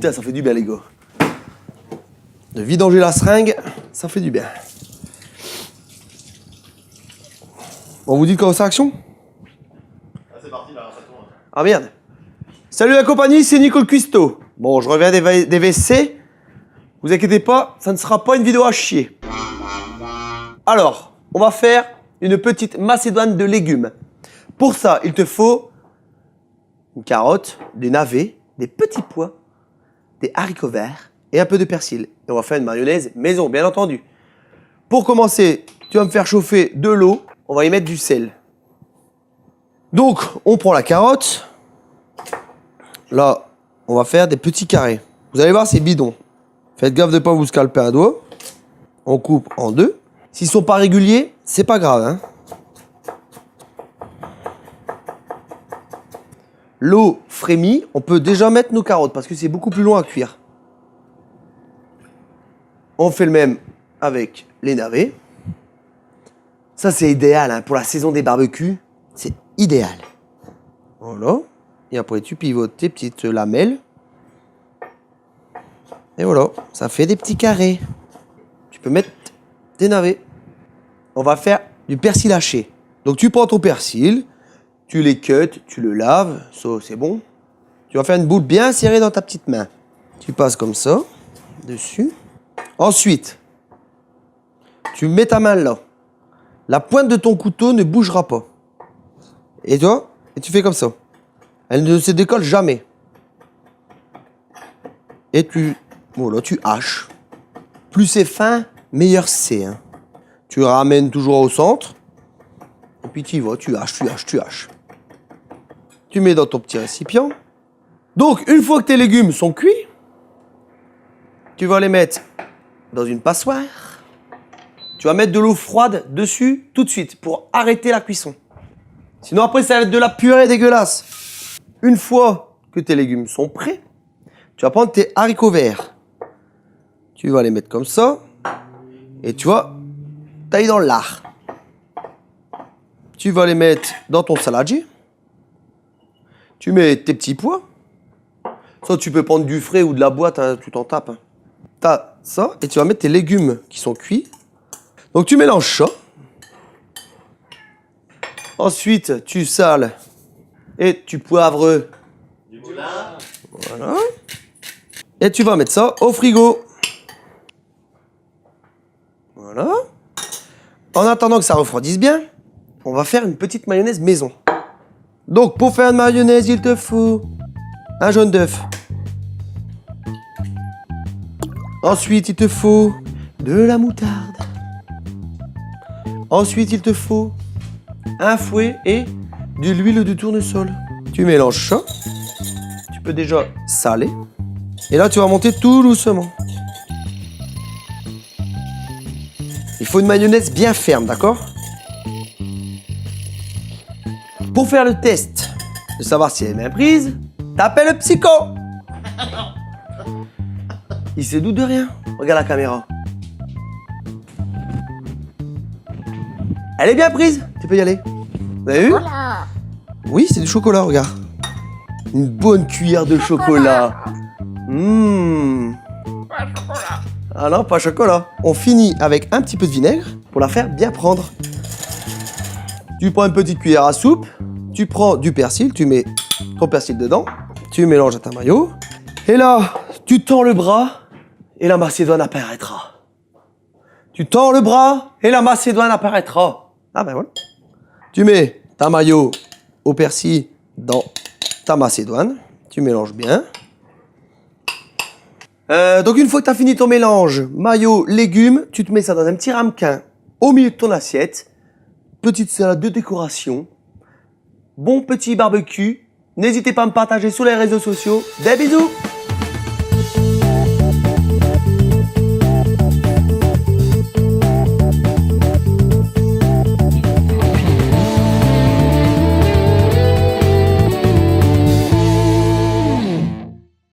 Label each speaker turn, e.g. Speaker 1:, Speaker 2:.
Speaker 1: putain, ça fait du bien, les gars. De vidanger la seringue, ça fait du bien. Bon, vous dites comment c'est action?
Speaker 2: Ah, c'est parti là, ça tourne.
Speaker 1: Ah merde. Salut la compagnie, c'est Nicole Cuisto. Bon, je reviens des WC. Vous inquiétez pas, ça ne sera pas une vidéo à chier. Alors, on va faire une petite macédoine de légumes. Pour ça, il te faut une carotte, des navets, des petits pois, des haricots verts et un peu de persil. Et on va faire une mayonnaise maison, bien entendu. Pour commencer, tu vas me faire chauffer de l'eau. On va y mettre du sel. Donc, on prend la carotte. Là, on va faire des petits carrés. Vous allez voir, c'est bidon. Faites gaffe de ne pas vous scalper un doigt. On coupe en deux. S'ils ne sont pas réguliers, c'est pas grave, hein. L'eau frémit, on peut déjà mettre nos carottes parce que c'est beaucoup plus long à cuire. On fait le même avec les navets. Ça, c'est idéal hein, pour la saison des barbecues. C'est idéal. Voilà. Et après, tu pivotes tes petites lamelles. Et voilà, ça fait des petits carrés. Tu peux mettre des navets. On va faire du persil haché. Donc, tu prends ton persil, tu les cuts, tu le laves. Ça, c'est bon. Tu vas faire une boule bien serrée dans ta petite main. Tu passes comme ça, dessus. Ensuite, tu mets ta main là. La pointe de ton couteau ne bougera pas. Et toi, tu fais comme ça. Elle ne se décolle jamais. Et voilà, tu haches. Plus c'est fin, meilleur c'est. Hein. Tu ramènes toujours au centre. Et puis tu y vas, tu haches, tu haches, tu haches. Tu mets dans ton petit récipient. Donc, une fois que tes légumes sont cuits, tu vas les mettre dans une passoire. Tu vas mettre de l'eau froide dessus tout de suite pour arrêter la cuisson. Sinon après ça va être de la purée dégueulasse. Une fois que tes légumes sont prêts, tu vas prendre tes haricots verts. Tu vas les mettre comme ça. Et tu vas tailler dans l'art. Tu vas les mettre dans ton saladier. Tu mets tes petits pois. Ça tu peux prendre du frais ou de la boîte, hein, tu t'en tapes. Hein. T'as ça et tu vas mettre tes légumes qui sont cuits. Donc tu mélanges ça. Ensuite, tu sales et tu poivres.
Speaker 2: Du moulin.
Speaker 1: Voilà. Et tu vas mettre ça au frigo. Voilà. En attendant que ça refroidisse bien, on va faire une petite mayonnaise maison. Donc pour faire une mayonnaise, il te faut un jaune d'œuf. Ensuite, il te faut de la moutarde. Ensuite, il te faut un fouet et de l'huile de tournesol. Tu mélanges ça. Tu peux déjà saler. Et là, tu vas monter tout doucement. Il faut une mayonnaise bien ferme, d'accord? Pour faire le test de savoir si elle est bien prise, t'appelles le psycho. Il se doute de rien. Regarde la caméra. Elle est bien prise, tu peux y aller. Vous avez vu? Oui, c'est du chocolat, regarde. Une bonne cuillère de chocolat.
Speaker 3: Pas de chocolat.
Speaker 1: Ah non, pas chocolat. On finit avec un petit peu de vinaigre pour la faire bien prendre. Tu prends une petite cuillère à soupe, tu prends du persil, tu mets ton persil dedans, tu mélanges à ta mayo. Et là, tu tends le bras et la macédoine apparaîtra. Tu tends le bras et la macédoine apparaîtra. Ah ben voilà. Tu mets ta mayo au persil dans ta macédoine. Tu mélanges bien. Donc une fois que tu as fini ton mélange, mayo, légumes, tu te mets ça dans un petit ramequin au milieu de ton assiette. Petite salade de décoration. Bon petit barbecue. N'hésitez pas à me partager sur les réseaux sociaux. Des bisous!